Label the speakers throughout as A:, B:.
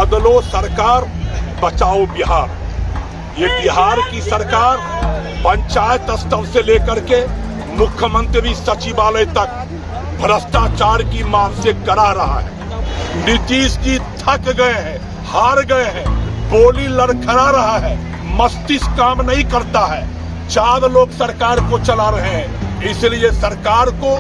A: बदलो सरकार, बचाओ बिहार। ये बिहार की सरकार पंचायत स्तर से लेकर के मुख्यमंत्री सचिवालय तक भ्रष्टाचार की मार से करा रहा है। नीतीश जी थक गए हैं, हार गए हैं, बोली लड़खड़ा रहा है, मस्तिष्क काम नहीं करता है। 4 लोग सरकार को चला रहे हैं, इसलिए सरकार को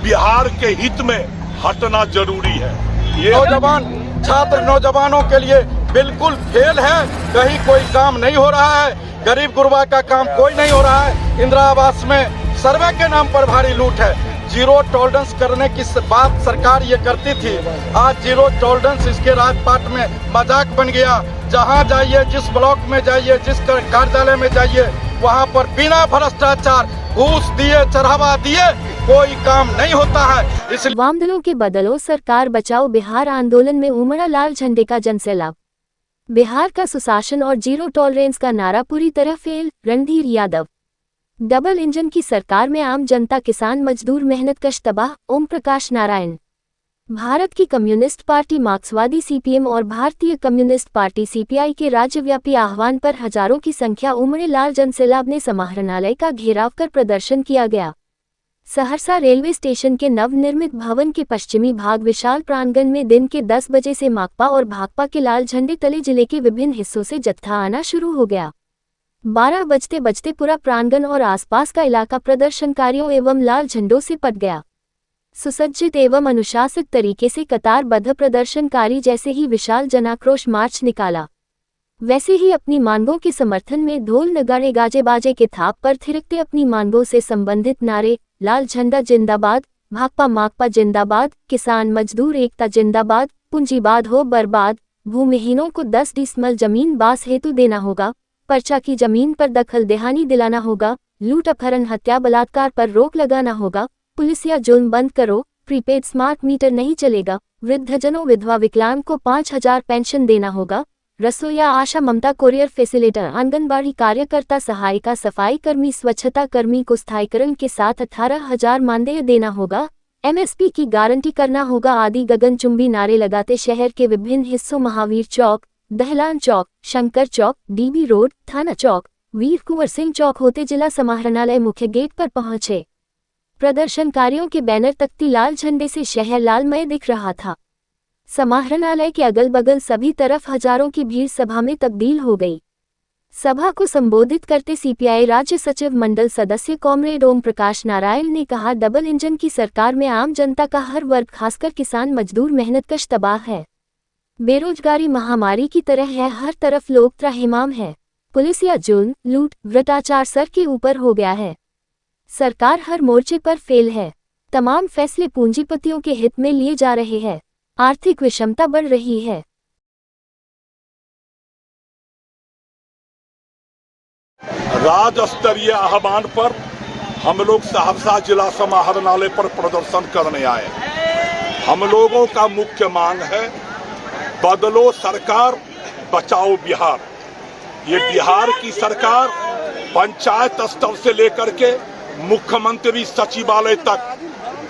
A: बिहार के हित में हटना जरूरी है। ये
B: नौजवान छात्र नौजवानों के लिए बिल्कुल फेल है, कहीं कोई काम नहीं हो रहा है, गरीब गुरबा का काम कोई नहीं हो रहा है। इंदिरा आवास में सर्वे के नाम पर भारी लूट है। जीरो टॉलरेंस करने की बात सरकार ये करती थी, आज जीरो टॉलरेंस इसके राजपाट में मजाक बन गया। जहां जाइए, जिस ब्लॉक में जाइए, जिस कार्यालय में जाइए, वहां पर बिना भ्रष्टाचार, घूस दिए, चढ़ावा दिए कोई काम नहीं होता है। इसलिए
C: वाम दलों के बदलो सरकार बचाओ बिहार आंदोलन में उमड़ा लाल झंडे का जनसैलाब। बिहार का सुशासन और जीरो टॉलरेंस का नारा पूरी तरह fail. Randhir Yadav. Double engine की सरकार में आम जनता, किसान, मजदूर, मेहनतकश तबाह। ओम प्रकाश नारायण। भारत की कम्युनिस्ट पार्टी मार्क्सवादी सीपीएम और भारतीय कम्युनिस्ट पार्टी सीपीआई के राज्यव्यापी आह्वान पर हजारों की संख्या उमड़े लाल जनसैलाब ने समाहरणालय का घेराव कर प्रदर्शन किया गया। सहरसा रेलवे स्टेशन के नवनिर्मित भवन के पश्चिमी भाग विशाल प्रांगण में दिन के 10 बजे से माकपा और भाकपा के लाल झंडे तले जिले के विभिन्न हिस्सों से जत्था आना शुरू हो गया। 12 बजते पूरा प्रांगण और आसपास का इलाका प्रदर्शनकारियों एवं लाल झंडों से पट गया। सुसज्जित एवं अनुशासित तरीके से कतारबद्ध प्रदर्शनकारी जैसे ही विशाल जनाक्रोश मार्च निकाला, वैसे ही अपनी मांगों के समर्थन में ढोल नगाड़े गाजे बाजे के थाप पर थिरकते अपनी मांगों से संबंधित नारे, लाल झंडा जिंदाबाद, भाकपा माकपा जिंदाबाद, किसान मजदूर एकता जिंदाबाद, पूंजीवाद हो बर्बाद, भूमिहीनों को 10 डिसमल जमीन बास हेतु देना होगा, पर्चा की जमीन पर दखल देहानी दिलाना होगा, लूट अपहरण हत्या बलात्कार पर रोक लगाना होगा, पुलिसिया जुल्म बंद करो, प्रीपेड स्मार्ट मीटर नहीं चलेगा, वृद्धजनों विधवा विकलांग को 5000 पेंशन देना होगा, रसोईया आशा ममता कोरियर फैसिलिटर आंगनबाड़ी कार्यकर्ता सहायिका सफाई कर्मी स्वच्छता कर्मी को स्थायीकरण के साथ 18,000 मानदेय देना होगा, एमएसपी की गारंटी करना होगा आदि गगनचुंबी नारे लगाते शहर के विभिन्न हिस्सों महावीर चौक, दहलान चौक, शंकर चौक, डीबी रोड, थाना चौक, वीर कुंवर सिंह चौक होते जिला समाहरणालय मुख्य गेट पर पहुंचे। प्रदर्शनकारियों के बैनर तख्ती लाल झंडे से शहर लालमय दिख रहा था। समाहरणालय के अगल बगल सभी तरफ हजारों की भीड़ सभा में तब्दील हो गई। सभा को संबोधित करते सीपीआई राज्य सचिव मंडल सदस्य कॉमरेड ओम प्रकाश नारायण ने कहा, डबल इंजन की सरकार में आम जनता का हर वर्ग खासकर किसान मजदूर मेहनतकश तबाह है। बेरोजगारी महामारी की तरह है, हर तरफ लोग त्राहिमाम है। पुलिस या जुल्म, लूट, भ्रष्टाचार सर के ऊपर हो गया है। सरकार हर मोर्चे पर फेल है। तमाम फैसले पूंजीपतियों के हित में लिए जा रहे हैं। आर्थिक विषमता बढ़ रही है।
A: राज्य स्तरीय आह्वान पर हम लोग सहरसा जिला समाहरणालय पर प्रदर्शन करने आए। हम लोगों का मुख्य मांग है, बदलो सरकार, बचाओ बिहार। ये बिहार की सरकार पंचायत स्तर से लेकर के मुख्यमंत्री सचिवालय तक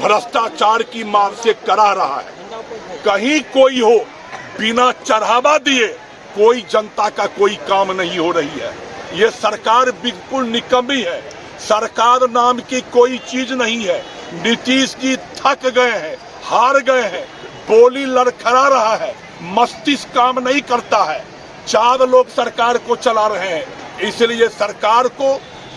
A: भ्रष्टाचार की मार से करा रहा है। कहीं कोई हो, बिना चढ़ावा दिए कोई जनता का कोई काम नहीं हो रही है। ये सरकार बिल्कुल निकम्मी है। सरकार नाम की कोई चीज नहीं है। नीतीश जी थक गए हैं, हार गए हैं, बोली लड़खड़ा रहा है, मस्तिष्क काम नहीं करता है। 4 लोग सरकार को चला रहे हैं, इसलिए सरकार को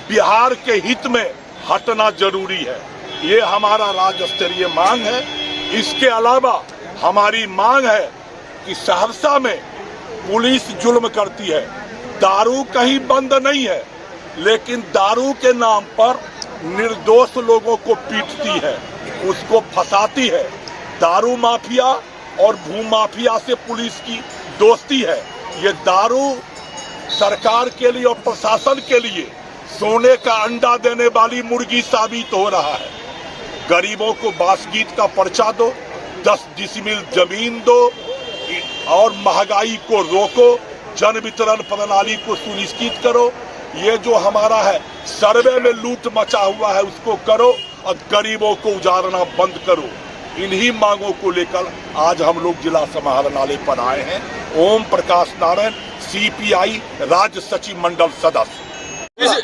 A: बिहार के हित में हटना जरूरी है। ये हमारा राज्य स्तरीय मांग है। इसके अलावा हमारी मांग है कि सहरसा में पुलिस जुल्म करती है। दारू कहीं बंद नहीं है, लेकिन दारू के नाम पर निर्दोष लोगों को पीटती है, उसको फंसाती है। दारू माफिया और भू माफिया से पुलिस की दोस्ती है। ये दारू सरकार के लिए और प्रशासन के लिए सोने का अंडा देने वाली मुर्गी साबित हो रहा है। गरीबों को बासगीत का पर्चा दो, 10 डिसमिल जमीन दो और महंगाई को रोको, जन वितरण प्रणाली को सुनिश्चित करो। ये जो हमारा है सर्वे में लूट मचा हुआ है उसको करो और गरीबों को उजाड़ना बंद करो। इन्हीं मांगों को लेकर आज हम लोग जिला समाहरणालय पर आए हैं। ओम प्रकाश नारायण, सीपीआई राज्य सचिव मंडल सदस्य।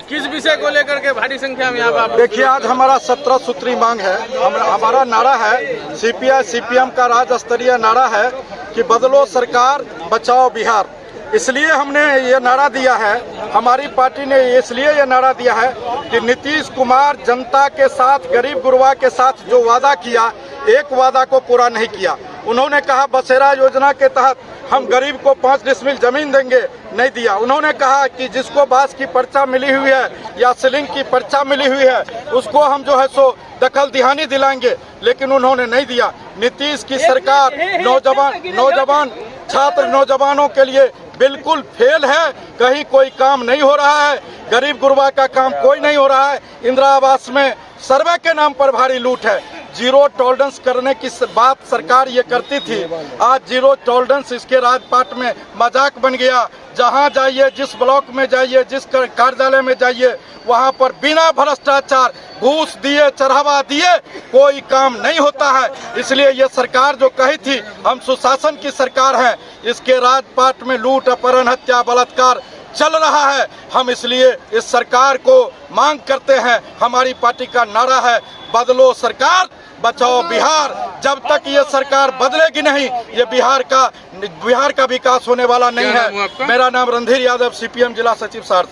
D: किस विषय को लेकर के भारी संख्या में यहाँ पर?
B: देखिए, आज हमारा 17 सूत्री मांग है। हमारा नारा है, सीपीआई सीपीएम का राज्य स्तरीय नारा है कि बदलो सरकार, बचाओ बिहार। इसलिए हमने ये नारा दिया है, हमारी पार्टी ने इसलिए ये नारा दिया है कि नीतीश कुमार जनता के साथ, गरीब गुरबा के साथ जो वादा किया, एक वादा को पूरा नहीं किया। उन्होंने कहा बसेरा योजना के तहत हम गरीब को 5 डिसमिल जमीन देंगे, नहीं दिया। उन्होंने कहा कि जिसको बास की पर्चा मिली हुई है या सीलिंग की पर्चा मिली हुई है उसको हम जो है सो दखल दिहानी दिलाएंगे, लेकिन उन्होंने नहीं दिया। नीतीश की सरकार नौजवान छात्र नौजवानों के लिए बिल्कुल फेल है। कहीं कोई काम नहीं हो रहा है, गरीब गुरबा का काम कोई नहीं हो रहा है। इंदिरा आवास में सर्वे के नाम पर भारी लूट है। जीरो टॉलरेंस करने की बात सरकार ये करती थी, आज जीरो टॉलरेंस इसके राजपाट में मजाक बन गया। जहां जाइए, जिस ब्लॉक में जाइए, जिस कार्यालय में जाइए, वहां पर बिना भ्रष्टाचार, घूस दिए, चढ़ावा दिए कोई काम नहीं होता है। इसलिए ये सरकार जो कही थी हम सुशासन की सरकार है, इसके राजपाट में लूट, अपहरण, हत्या, बलात्कार चल रहा है। हम इसलिए इस सरकार को मांग करते हैं। हमारी पार्टी का नारा है, बदलो सरकार, बचाओ बिहार। जब तक ये सरकार बदलेगी नहीं, ये बिहार का विकास होने वाला नहीं है। मेरा नाम रणधीर यादव, सीपीएम जिला सचिव सहरसा।